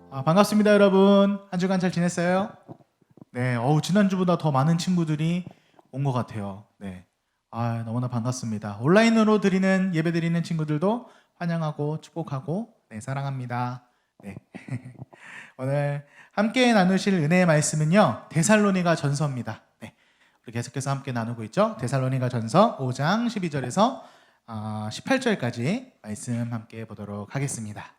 반갑습니다, 여러분. 한 주간 잘 지냈어요? 네, 지난주보다 더 많은 친구들이 온 것 같아요. 네, 너무나 반갑습니다. 온라인으로 드리는 예배 드리는 친구들도 환영하고 축복하고 사랑합니다. 네, 오늘 함께 나누실 은혜의 말씀은요, 데살로니가 전서입니다. 네, 우리 계속해서 함께 나누고 있죠. 데살로니가 전서 5장 12절에서 18절까지 말씀 함께 보도록 하겠습니다.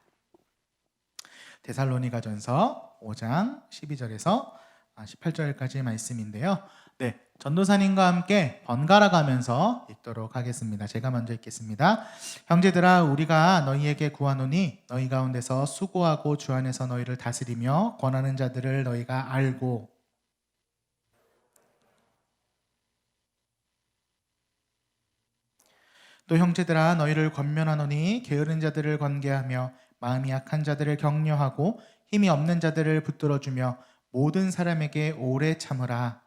데살로니가 전서 5장 12절에서 18절까지 말씀인데요. 네, 전도사님과 함께 번갈아 가면서 읽도록 하겠습니다. 제가 먼저 읽겠습니다. 형제들아, 우리가 너희에게 구하노니 너희 가운데서 수고하고 주 안에서 너희를 다스리며 권하는 자들을 너희가 알고, 또 형제들아, 너희를 권면하노니 게으른 자들을 권계하며 마음이 약한 자들을 격려하고 힘이 없는 자들을 붙들어주며 모든 사람에게 오래 참으라.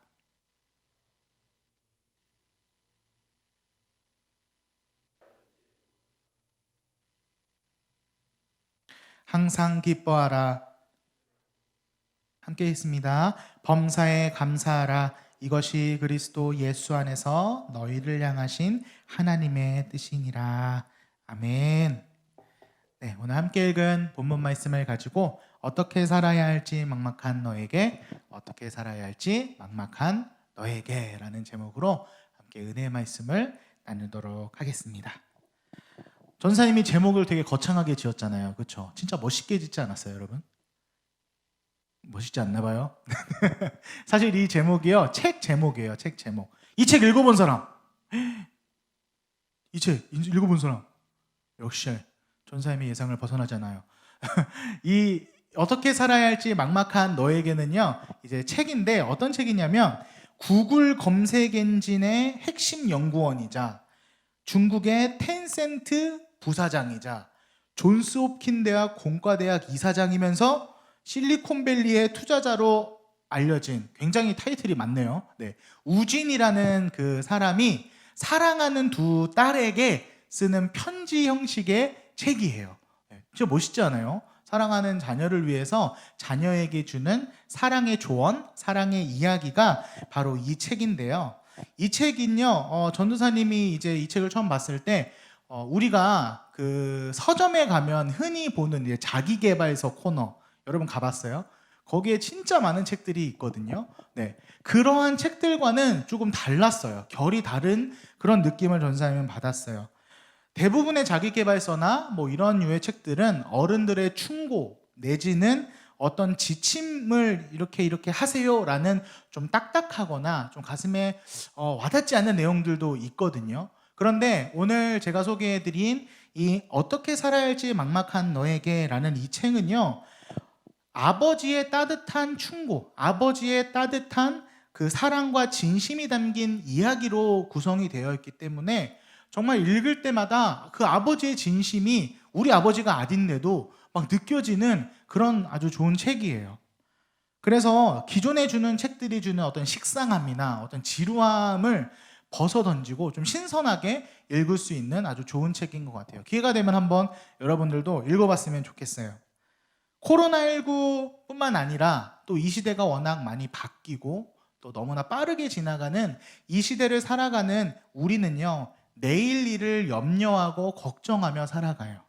항상 기뻐하라. 함께 있습니다. 범사에 감사하라. 이것이 그리스도 예수 안에서 너희를 향하신 하나님의 뜻이니라. 아멘. 네, 오늘 함께 읽은 본문 말씀을 가지고 어떻게 살아야 할지 막막한 너에게, 어떻게 살아야 할지 막막한 너에게 라는 제목으로 함께 은혜의 말씀을 나누도록 하겠습니다. 전사님이 제목을 되게 거창하게 지었잖아요. 그렇죠? 진짜 멋있게 짓지 않았어요, 여러분? 멋있지 않나 봐요. 사실 이 제목이요, 책 제목이에요. 책 제목. 이 책 읽어본 사람? 이 책 읽어본 사람? 역시 전사님의 예상을 벗어나잖아요. 이 어떻게 살아야 할지 막막한 너에게는요, 이제 책인데 어떤 책이냐면 구글 검색 엔진의 핵심 연구원이자 중국의 텐센트 부사장이자 존스 홉킨 대학 공과대학 이사장이면서 실리콘밸리의 투자자로 알려진, 굉장히 타이틀이 많네요. 네, 우진이라는 그 사람이 사랑하는 두 딸에게 쓰는 편지 형식의 책이에요. 진짜 멋있지 않아요? 사랑하는 자녀를 위해서 자녀에게 주는 사랑의 조언, 사랑의 이야기가 바로 이 책인데요. 이 책은요, 전도사님이 이제 이 책을 처음 봤을 때 우리가 그 서점에 가면 흔히 보는 이제 자기계발서 코너, 여러분 가봤어요? 거기에 진짜 많은 책들이 있거든요. 네, 그러한 책들과는 조금 달랐어요. 결이 다른 그런 느낌을 전도사님은 받았어요. 대부분의 자기계발서나 뭐 이런 류의 책들은 어른들의 충고 내지는 어떤 지침을 이렇게 하세요라는 좀 딱딱하거나 좀 가슴에 와닿지 않는 내용들도 있거든요. 그런데 오늘 제가 소개해드린 이 어떻게 살아야 할지 막막한 너에게라는 이 책은요, 아버지의 따뜻한 충고, 아버지의 따뜻한 그 사랑과 진심이 담긴 이야기로 구성이 되어 있기 때문에 정말 읽을 때마다 그 아버지의 진심이 우리 아버지가 아닌데도 막 느껴지는 그런 아주 좋은 책이에요. 그래서 기존에 주는 책들이 주는 어떤 식상함이나 어떤 지루함을 벗어던지고 좀 신선하게 읽을 수 있는 아주 좋은 책인 것 같아요. 기회가 되면 한번 여러분들도 읽어봤으면 좋겠어요. 코로나19 뿐만 아니라 또 이 시대가 워낙 많이 바뀌고 또 너무나 빠르게 지나가는 이 시대를 살아가는 우리는요, 내일 일을 염려하고 걱정하며 살아가요.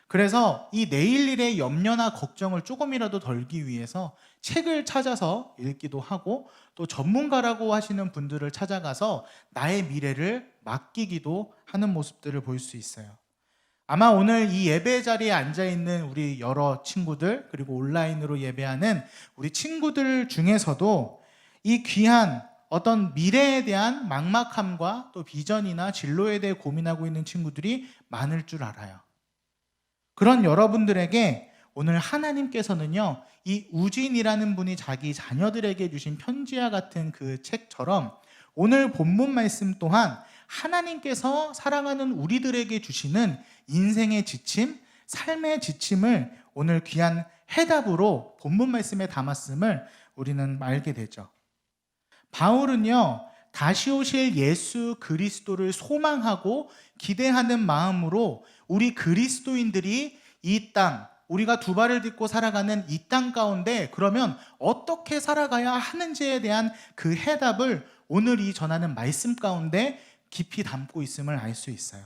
그래서 이 내일 일의 염려나 걱정을 조금이라도 덜기 위해서 책을 찾아서 읽기도 하고, 또 전문가라고 하시는 분들을 찾아가서 나의 미래를 맡기기도 하는 모습들을 볼 수 있어요. 아마 오늘 이 예배 자리에 앉아있는 우리 여러 친구들, 그리고 온라인으로 예배하는 우리 친구들 중에서도 이 귀한 어떤 미래에 대한 막막함과 또 비전이나 진로에 대해 고민하고 있는 친구들이 많을 줄 알아요. 그런 여러분들에게 오늘 하나님께서는요, 이 우진이라는 분이 자기 자녀들에게 주신 편지와 같은 그 책처럼 오늘 본문 말씀 또한 하나님께서 사랑하는 우리들에게 주시는 인생의 지침, 삶의 지침을 오늘 귀한 해답으로 본문 말씀에 담았음을 우리는 알게 되죠. 바울은요, 다시 오실 예수 그리스도를 소망하고 기대하는 마음으로 우리 그리스도인들이 이 땅, 우리가 두 발을 딛고 살아가는 이 땅 가운데 그러면 어떻게 살아가야 하는지에 대한 그 해답을 오늘 이 전하는 말씀 가운데 깊이 담고 있음을 알 수 있어요.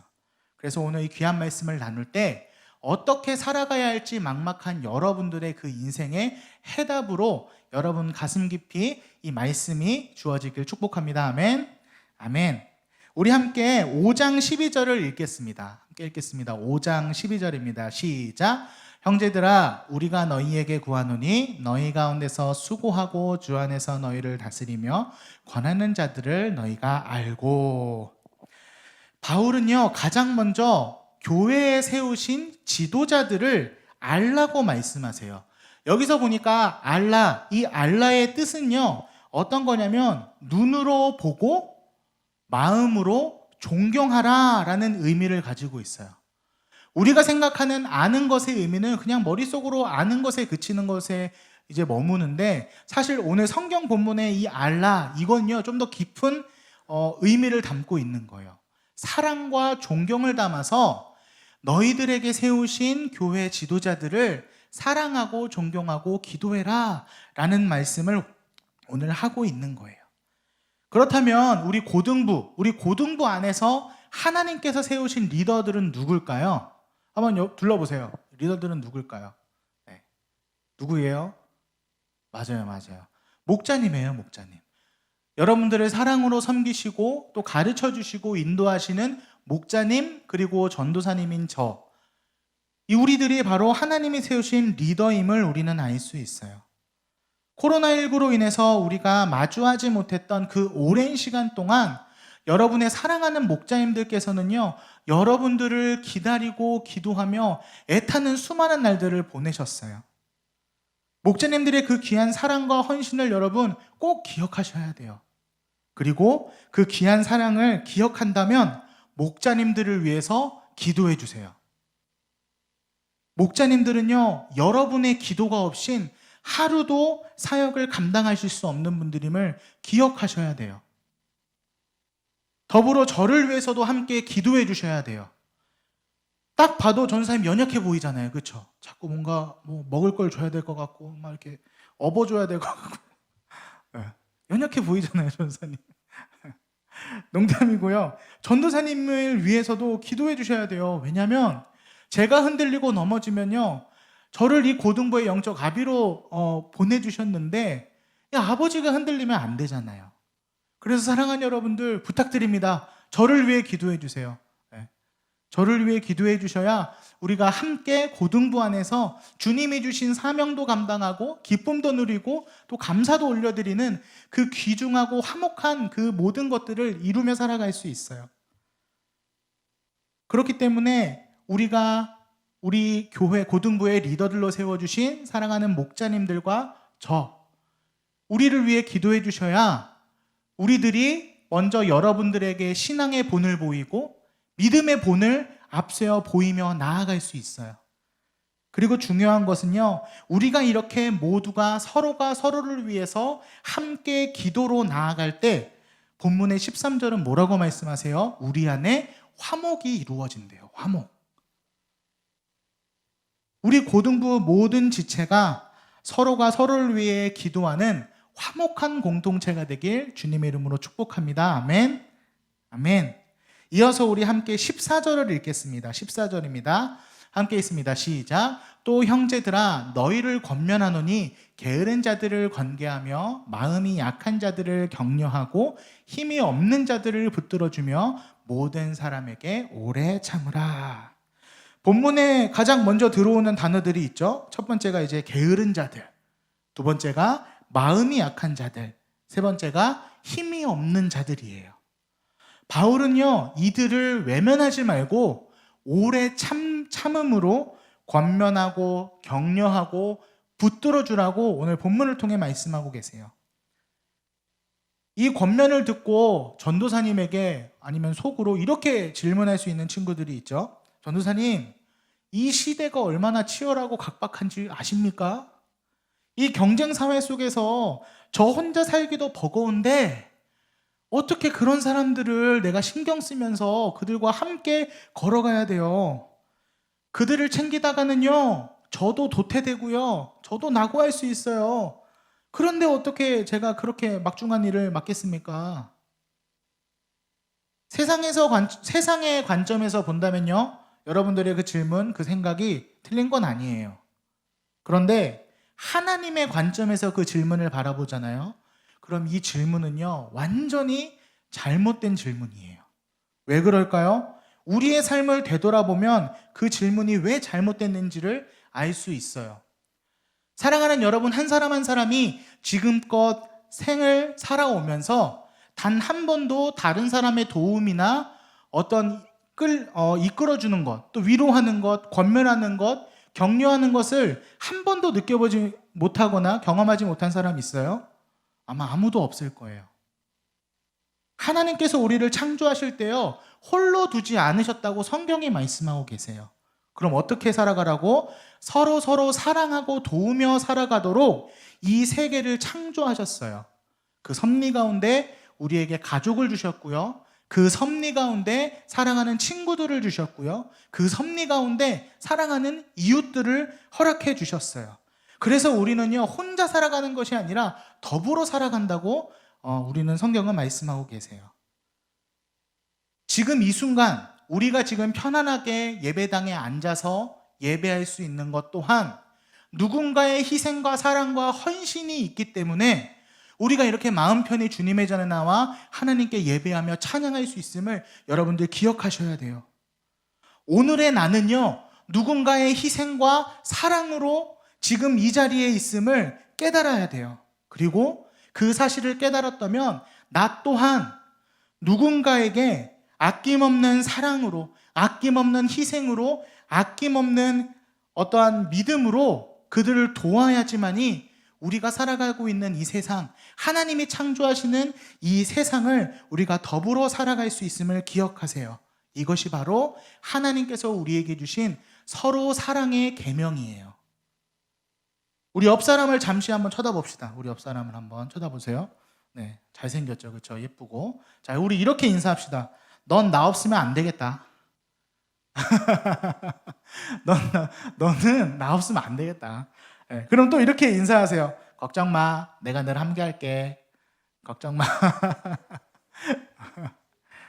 그래서 오늘 이 귀한 말씀을 나눌 때 어떻게 살아가야 할지 막막한 여러분들의 그 인생의 해답으로 여러분 가슴 깊이 이 말씀이 주어지길 축복합니다. 아멘. 아멘. 우리 함께 5장 12절을 읽겠습니다. 함께 읽겠습니다. 5장 12절입니다. 시작. 형제들아 우리가 너희에게 구하노니 너희 가운데서 수고하고 주 안에서 너희를 다스리며 권하는 자들을 너희가 알고. 바울은요 가장 먼저 교회에 세우신 지도자들을 알라고 말씀하세요. 여기서 보니까 알라, 이 알라의 뜻은요 어떤 거냐면 눈으로 보고 마음으로 존경하라 라는 의미를 가지고 있어요. 우리가 생각하는 아는 것의 의미는 그냥 머릿속으로 아는 것에 그치는 것에 이제 머무는데, 사실 오늘 성경 본문의 이 알라, 이건요 좀 더 깊은 의미를 담고 있는 거예요. 사랑과 존경을 담아서 너희들에게 세우신 교회 지도자들을 사랑하고 존경하고 기도해라 라는 말씀을 오늘 하고 있는 거예요. 그렇다면 우리 고등부 안에서 하나님께서 세우신 리더들은 누굴까요? 한번 둘러보세요. 리더들은 누굴까요? 네. 누구예요? 맞아요. 목자님이에요, 목자님. 여러분들을 사랑으로 섬기시고 또 가르쳐 주시고 인도하시는 목자님, 그리고 전도사님인 이 우리들이 바로 하나님이 세우신 리더임을 우리는 알 수 있어요. 코로나19로 인해서 우리가 마주하지 못했던 그 오랜 시간 동안 여러분의 사랑하는 목자님들께서는요 여러분들을 기다리고 기도하며 애타는 수많은 날들을 보내셨어요. 목자님들의 그 귀한 사랑과 헌신을 여러분 꼭 기억하셔야 돼요. 그리고 그 귀한 사랑을 기억한다면 목자님들을 위해서 기도해 주세요. 목자님들은요 여러분의 기도가 없인 하루도 사역을 감당하실 수 없는 분들임을 기억하셔야 돼요. 더불어 저를 위해서도 함께 기도해 주셔야 돼요. 딱 봐도 전사님 연약해 보이잖아요. 그렇죠? 자꾸 뭔가 먹을 걸 줘야 될 것 같고 막 이렇게 업어줘야 될 것 같고 네. 연약해 보이잖아요, 전사님. 농담이고요. 전도사님을 위해서도 기도해 주셔야 돼요. 왜냐하면 제가 흔들리고 넘어지면요 저를 이 고등부의 영적 아비로 보내주셨는데 아버지가 흔들리면 안 되잖아요. 그래서 사랑하는 여러분들 부탁드립니다. 저를 위해 기도해 주세요. 네. 저를 위해 기도해 주셔야 우리가 함께 고등부 안에서 주님이 주신 사명도 감당하고 기쁨도 누리고 또 감사도 올려드리는 그 귀중하고 화목한 그 모든 것들을 이루며 살아갈 수 있어요. 그렇기 때문에 우리 교회 고등부의 리더들로 세워주신 사랑하는 목자님들과 우리를 위해 기도해 주셔야 우리들이 먼저 여러분들에게 신앙의 본을 보이고 믿음의 본을 앞세워 보이며 나아갈 수 있어요. 그리고 중요한 것은요 우리가 이렇게 모두가 서로가 서로를 위해서 함께 기도로 나아갈 때 본문의 13절은 뭐라고 말씀하세요? 우리 안에 화목이 이루어진대요. 화목. 우리 고등부 모든 지체가 서로가 서로를 위해 기도하는 화목한 공동체가 되길 주님의 이름으로 축복합니다. 아멘. 아멘. 이어서 우리 함께 14절을 읽겠습니다. 14절입니다. 함께 있습니다. 시작. 또 형제들아 너희를 권면하노니 게으른 자들을 권계하며 마음이 약한 자들을 격려하고 힘이 없는 자들을 붙들어주며 모든 사람에게 오래 참으라. 본문에 가장 먼저 들어오는 단어들이 있죠. 첫 번째가 이제 게으른 자들, 두 번째가 마음이 약한 자들, 세 번째가 힘이 없는 자들이에요. 바울은요 이들을 외면하지 말고 오래 참음으로 권면하고 격려하고 붙들어주라고 오늘 본문을 통해 말씀하고 계세요. 이 권면을 듣고 전도사님에게 아니면 속으로 이렇게 질문할 수 있는 친구들이 있죠. 전도사님, 이 시대가 얼마나 치열하고 각박한지 아십니까? 이 경쟁 사회 속에서 저 혼자 살기도 버거운데 어떻게 그런 사람들을 내가 신경 쓰면서 그들과 함께 걸어가야 돼요. 그들을 챙기다가는요 저도 도태되고요. 저도 낙오할 수 있어요. 그런데 어떻게 제가 그렇게 막중한 일을 맡겠습니까? 세상의 관점에서 본다면요. 여러분들의 그 질문, 그 생각이 틀린 건 아니에요. 그런데 하나님의 관점에서 그 질문을 바라보잖아요. 그럼 이 질문은요, 완전히 잘못된 질문이에요. 왜 그럴까요? 우리의 삶을 되돌아보면 그 질문이 왜 잘못됐는지를 알 수 있어요. 사랑하는 여러분, 한 사람 한 사람이 지금껏 생을 살아오면서 단 한 번도 다른 사람의 도움이나 어떤 이끌어주는 것, 또 위로하는 것, 권면하는 것, 격려하는 것을 한 번도 느껴보지 못하거나 경험하지 못한 사람이 있어요? 아마 아무도 없을 거예요. 하나님께서 우리를 창조하실 때요, 홀로 두지 않으셨다고 성경이 말씀하고 계세요. 그럼 어떻게 살아가라고? 서로 사랑하고 도우며 살아가도록 이 세계를 창조하셨어요. 그 섭리 가운데 우리에게 가족을 주셨고요. 그 섭리 가운데 사랑하는 친구들을 주셨고요. 그 섭리 가운데 사랑하는 이웃들을 허락해 주셨어요. 그래서 우리는요, 혼자 살아가는 것이 아니라 더불어 살아간다고 우리는 성경은 말씀하고 계세요. 지금 이 순간 우리가 지금 편안하게 예배당에 앉아서 예배할 수 있는 것 또한 누군가의 희생과 사랑과 헌신이 있기 때문에 우리가 이렇게 마음 편히 주님의 전에 나와 하나님께 예배하며 찬양할 수 있음을 여러분들 기억하셔야 돼요. 오늘의 나는요, 누군가의 희생과 사랑으로 지금 이 자리에 있음을 깨달아야 돼요. 그리고 그 사실을 깨달았다면 나 또한 누군가에게 아낌없는 사랑으로, 아낌없는 희생으로, 아낌없는 어떠한 믿음으로 그들을 도와야지만이 우리가 살아가고 있는 이 세상, 하나님이 창조하시는 이 세상을 우리가 더불어 살아갈 수 있음을 기억하세요. 이것이 바로 하나님께서 우리에게 주신 서로 사랑의 계명이에요. 우리 옆 사람을 잠시 한번 쳐다봅시다. 우리 옆 사람을 한번 쳐다보세요. 네, 잘생겼죠, 그렇죠? 예쁘고. 자, 우리 이렇게 인사합시다. 넌 나 없으면 안 되겠다. 너는 나 없으면 안 되겠다. 네, 그럼 또 이렇게 인사하세요. 걱정 마, 내가 늘 함께 할게. 걱정 마.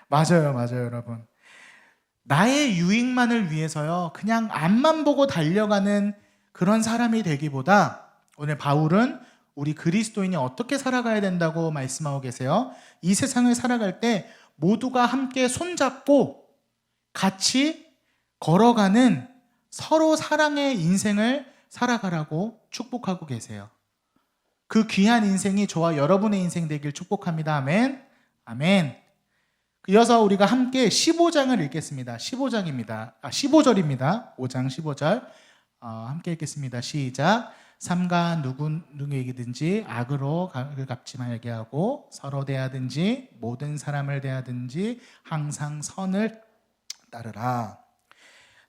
맞아요, 여러분. 나의 유익만을 위해서요, 그냥 앞만 보고 달려가는 그런 사람이 되기보다 오늘 바울은 우리 그리스도인이 어떻게 살아가야 된다고 말씀하고 계세요. 이 세상을 살아갈 때 모두가 함께 손잡고 같이 걸어가는 서로 사랑의 인생을 살아가라고 축복하고 계세요. 그 귀한 인생이 저와 여러분의 인생 되길 축복합니다. 아멘. 아멘. 이어서 우리가 함께 15장을 읽겠습니다. 15장입니다. 15절입니다. 5장 15절. 함께 읽겠습니다. 시작. 삼가 누구에게든지 악으로 갚지 말게 하고 서로 대하든지 모든 사람을 대하든지 항상 선을 따르라.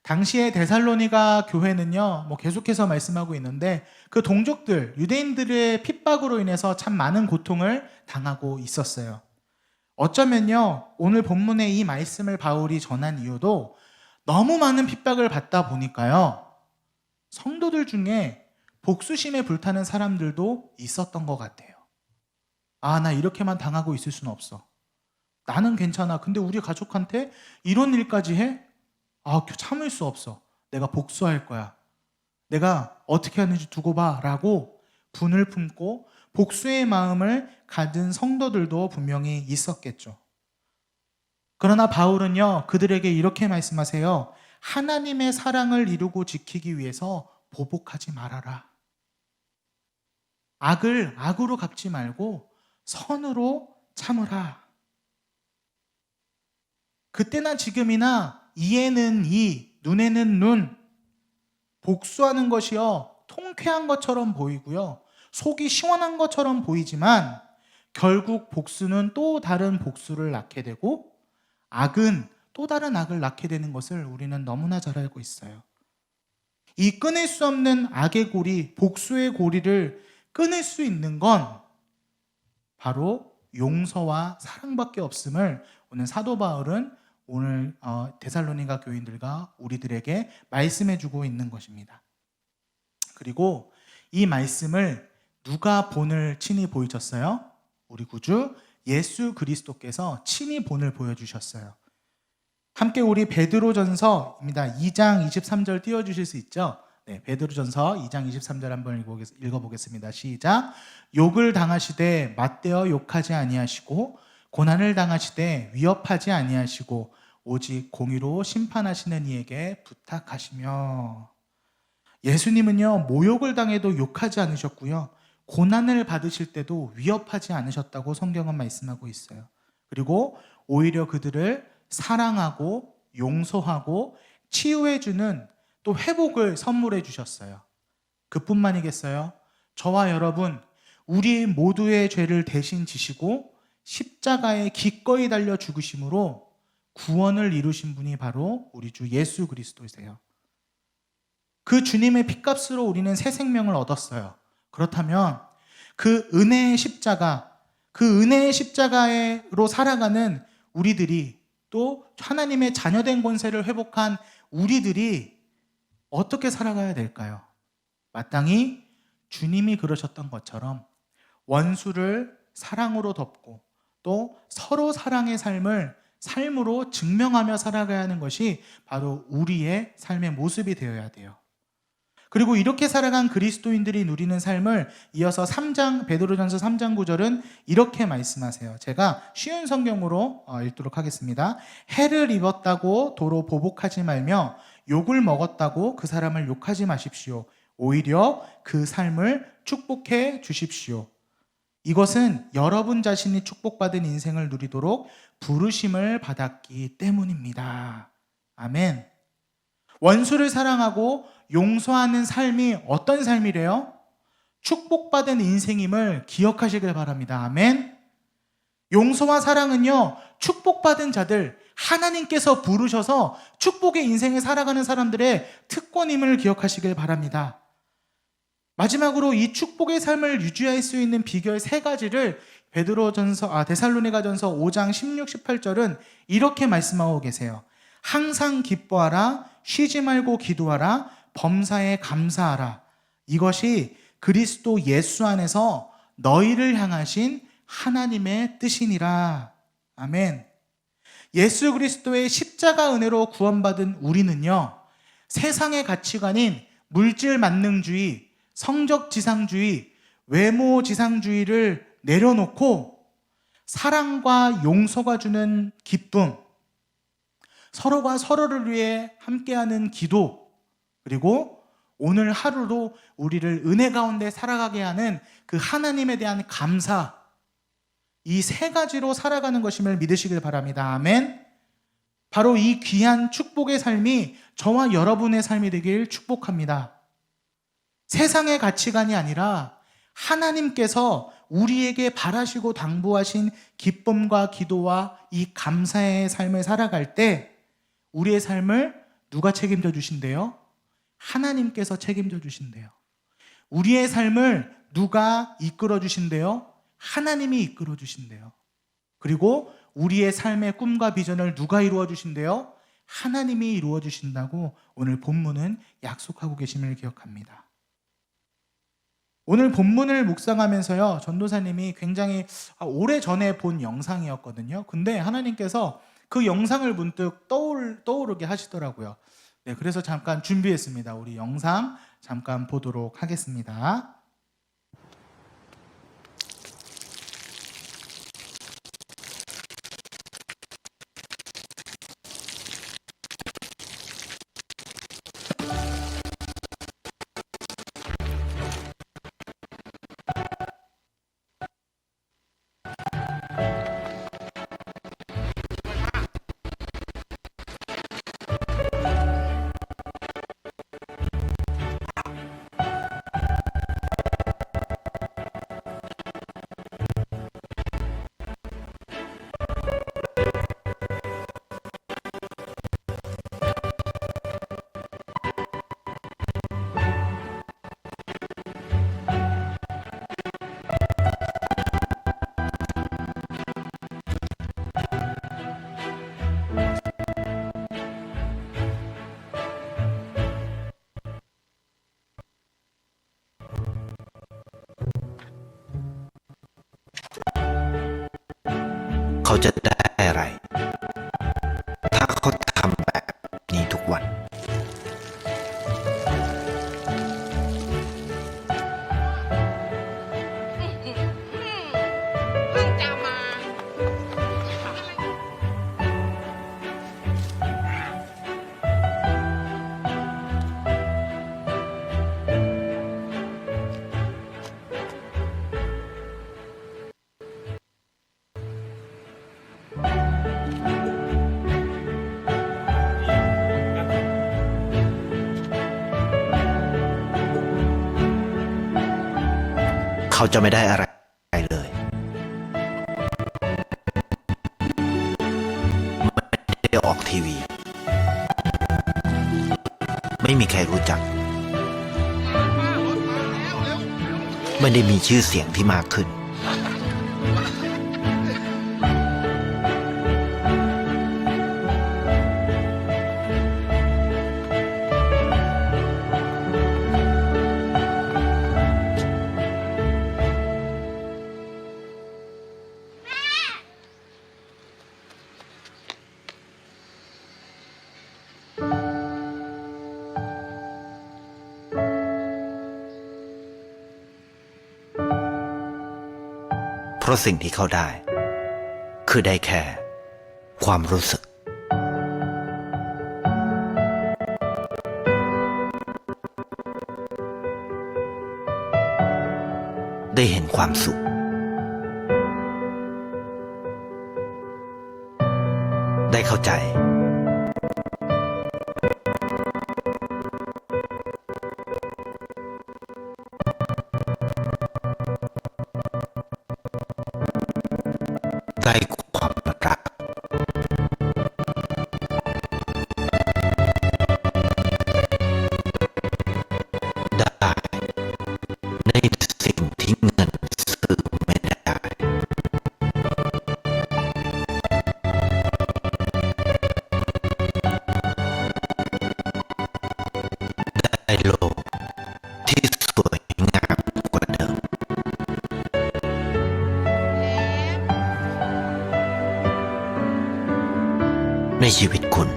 당시에 데살로니가 교회는요, 계속해서 말씀하고 있는데 그 동족들, 유대인들의 핍박으로 인해서 참 많은 고통을 당하고 있었어요. 어쩌면요, 오늘 본문의 이 말씀을 바울이 전한 이유도 너무 많은 핍박을 받다 보니까요, 성도들 중에 복수심에 불타는 사람들도 있었던 것 같아요. 나 이렇게만 당하고 있을 수는 없어. 나는 괜찮아. 근데 우리 가족한테 이런 일까지 해? 참을 수 없어. 내가 복수할 거야. 내가 어떻게 하는지 두고 봐. 라고 분을 품고 복수의 마음을 가진 성도들도 분명히 있었겠죠. 그러나 바울은요, 그들에게 이렇게 말씀하세요. 하나님의 사랑을 이루고 지키기 위해서 보복하지 말아라. 악을 악으로 갚지 말고 선으로 참으라. 그때나 지금이나 이에는 이, 눈에는 눈, 복수하는 것이요, 통쾌한 것처럼 보이고요, 속이 시원한 것처럼 보이지만 결국 복수는 또 다른 복수를 낳게 되고 악은 또 다른 악을 낳게 되는 것을 우리는 너무나 잘 알고 있어요. 이 끊을 수 없는 악의 고리, 복수의 고리를 끊을 수 있는 건 바로 용서와 사랑밖에 없음을 오늘 사도 바울은 오늘 데살로니가 교인들과 우리들에게 말씀해주고 있는 것입니다. 그리고 이 말씀을 누가 본을 친히 보이셨어요? 우리 구주 예수 그리스도께서 친히 본을 보여주셨어요. 함께 우리 베드로전서입니다. 2장 23절 띄워주실 수 있죠? 네, 베드로전서 2장 23절 한번 읽어보겠습니다. 시작. 욕을 당하시되 맞대어 욕하지 아니하시고 고난을 당하시되 위협하지 아니하시고 오직 공의로 심판하시는 이에게 부탁하시며. 예수님은요, 모욕을 당해도 욕하지 않으셨고요, 고난을 받으실 때도 위협하지 않으셨다고 성경은 말씀하고 있어요. 그리고 오히려 그들을 사랑하고 용서하고 치유해주는 또 회복을 선물해 주셨어요. 그뿐만이겠어요? 저와 여러분, 우리 모두의 죄를 대신 지시고 십자가에 기꺼이 달려 죽으심으로 구원을 이루신 분이 바로 우리 주 예수 그리스도이세요. 그 주님의 핏값으로 우리는 새 생명을 얻었어요. 그렇다면 그 은혜의 십자가, 그 은혜의 십자가로 살아가는 우리들이, 또 하나님의 자녀된 권세를 회복한 우리들이 어떻게 살아가야 될까요? 마땅히 주님이 그러셨던 것처럼 원수를 사랑으로 덮고 또 서로 사랑의 삶을 삶으로 증명하며 살아가야 하는 것이 바로 우리의 삶의 모습이 되어야 돼요. 그리고 이렇게 살아간 그리스도인들이 누리는 삶을 이어서 베드로전서 3장 9절은 이렇게 말씀하세요. 제가 쉬운 성경으로 읽도록 하겠습니다. 해를 입었다고 도로 보복하지 말며 욕을 먹었다고 그 사람을 욕하지 마십시오. 오히려 그 삶을 축복해 주십시오. 이것은 여러분 자신이 축복받은 인생을 누리도록 부르심을 받았기 때문입니다. 아멘. 원수를 사랑하고 용서하는 삶이 어떤 삶이래요? 축복받은 인생임을 기억하시길 바랍니다. 아멘. 용서와 사랑은요, 축복받은 자들, 하나님께서 부르셔서 축복의 인생을 살아가는 사람들의 특권임을 기억하시길 바랍니다. 마지막으로 이 축복의 삶을 유지할 수 있는 비결 3가지를 데살로니가전서 5장 16, 18절은 이렇게 말씀하고 계세요. 항상 기뻐하라, 쉬지 말고 기도하라, 범사에 감사하라. 이것이 그리스도 예수 안에서 너희를 향하신 하나님의 뜻이니라. 아멘. 예수 그리스도의 십자가 은혜로 구원받은 우리는요, 세상의 가치관인 물질 만능주의, 성적 지상주의, 외모 지상주의를 내려놓고 사랑과 용서가 주는 기쁨, 서로가 서로를 위해 함께하는 기도, 그리고 오늘 하루도 우리를 은혜 가운데 살아가게 하는 그 하나님에 대한 감사, 이 3가지로 살아가는 것임을 믿으시길 바랍니다. 아멘. 바로 이 귀한 축복의 삶이 저와 여러분의 삶이 되길 축복합니다. 세상의 가치관이 아니라 하나님께서 우리에게 바라시고 당부하신 기쁨과 기도와 이 감사의 삶을 살아갈 때 우리의 삶을 누가 책임져 주신대요? 하나님께서 책임져 주신대요. 우리의 삶을 누가 이끌어 주신대요? 하나님이 이끌어 주신대요. 그리고 우리의 삶의 꿈과 비전을 누가 이루어 주신대요? 하나님이 이루어 주신다고 오늘 본문은 약속하고 계심을 기억합니다. 오늘 본문을 묵상하면서요, 전도사님이 굉장히 오래전에 본 영상이었거든요. 근데 하나님께서 그 영상을 문득 떠오르게 하시더라고요. 네, 그래서 잠깐 준비했습니다. 우리 영상 잠깐 보도록 하겠습니다. เขาจะได้อะไรถ้าเขาทำแบบนี้ทุกวันเขาจะไม่ได้อะไรเลยไม่ได้ออกทีวี ไม่มีใครรู้จัก ไม่ได้มีชื่อเสียงที่มากขึ้น เพราะสิ่งที่เขาได้ คือได้แค่ความรู้สึก ได้เห็นความสุข ได้เข้าใจ ได้ความรัก ได้ในสิ่งที่เงินซื้อไม่ได้ ได้โลกที่สวยงามกว่าเดิม ในชีวิตคุณ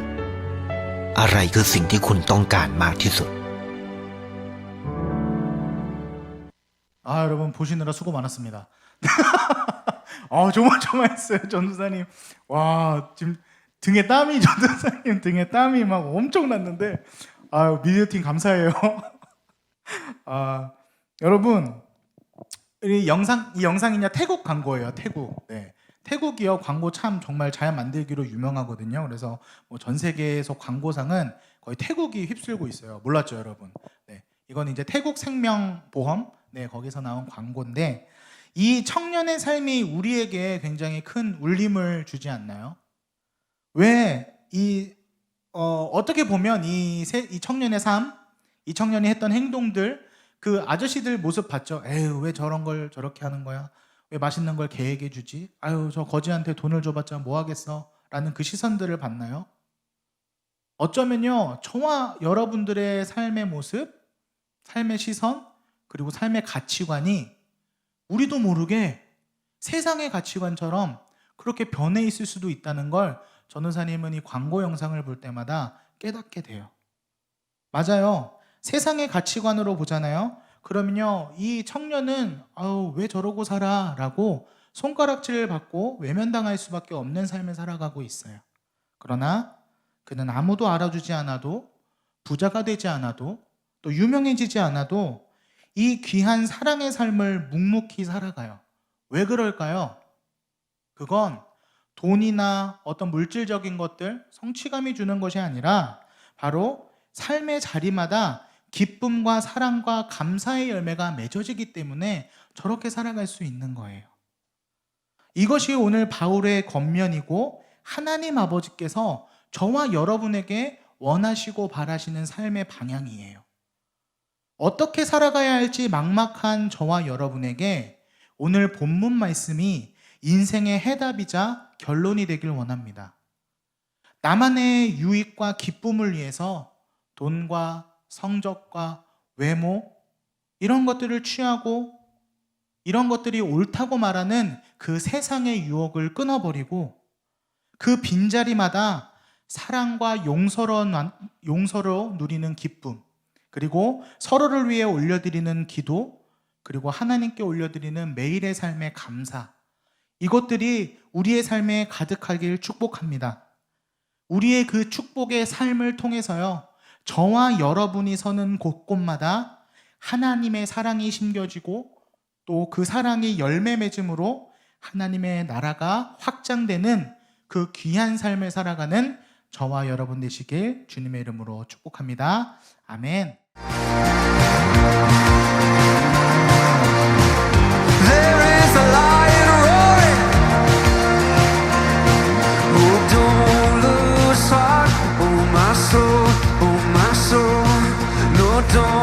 อะไรคือสิ่งที่คุณต้องการมากที่สุด 여러분 보시느라 수고 많았습니다. 조마조마했어요, 전도사님. 와, 지금 등에 땀이 전도사님 등에 땀이 막 엄청 났는데, 미디어팀 감사해요. 여러분, 이 영상이냐 태국 광고예요, 태국. 네. 태국이요 광고 참 정말 잘 만들기로 유명하거든요. 그래서 뭐 전 세계에서 광고상은 거의 태국이 휩쓸고 있어요. 몰랐죠, 여러분? 네. 이건 이제 태국 생명보험, 네, 거기서 나온 광고인데, 이 청년의 삶이 우리에게 굉장히 큰 울림을 주지 않나요? 왜 어떻게 보면 이 청년의 삶, 이 청년이 했던 행동들, 그 아저씨들 모습 봤죠? 에휴, 왜 저런 걸 저렇게 하는 거야? 왜 맛있는 걸 계획해 주지? 아유, 저 거지한테 돈을 줘봤자 뭐 하겠어? 라는 그 시선들을 봤나요? 어쩌면요, 저와 여러분들의 삶의 모습, 삶의 시선, 그리고 삶의 가치관이 우리도 모르게 세상의 가치관처럼 그렇게 변해 있을 수도 있다는 걸 전도사님은 이 광고 영상을 볼 때마다 깨닫게 돼요. 맞아요. 세상의 가치관으로 보잖아요. 그러면요, 이 청년은 왜 저러고 살아? 라고 손가락질을 받고 외면당할 수밖에 없는 삶을 살아가고 있어요. 그러나 그는 아무도 알아주지 않아도, 부자가 되지 않아도, 또 유명해지지 않아도 이 귀한 사랑의 삶을 묵묵히 살아가요. 왜 그럴까요? 그건 돈이나 어떤 물질적인 것들, 성취감이 주는 것이 아니라 바로 삶의 자리마다 기쁨과 사랑과 감사의 열매가 맺어지기 때문에 저렇게 살아갈 수 있는 거예요. 이것이 오늘 바울의 겉면이고 하나님 아버지께서 저와 여러분에게 원하시고 바라시는 삶의 방향이에요. 어떻게 살아가야 할지 막막한 저와 여러분에게 오늘 본문 말씀이 인생의 해답이자 결론이 되길 원합니다. 나만의 유익과 기쁨을 위해서 돈과 성적과 외모 이런 것들을 취하고 이런 것들이 옳다고 말하는 그 세상의 유혹을 끊어버리고 그 빈자리마다 사랑과 용서로 누리는 기쁨, 그리고 서로를 위해 올려드리는 기도, 그리고 하나님께 올려드리는 매일의 삶의 감사, 이것들이 우리의 삶에 가득하길 축복합니다. 우리의 그 축복의 삶을 통해서요, 저와 여러분이 서는 곳곳마다 하나님의 사랑이 심겨지고 또 그 사랑이 열매 맺음으로 하나님의 나라가 확장되는 그 귀한 삶을 살아가는 저와 여러분 되시길 주님의 이름으로 축복합니다. 아멘. There is a lion roaring. Oh, don't lose heart. Oh, my soul. Oh, my soul. No, don't.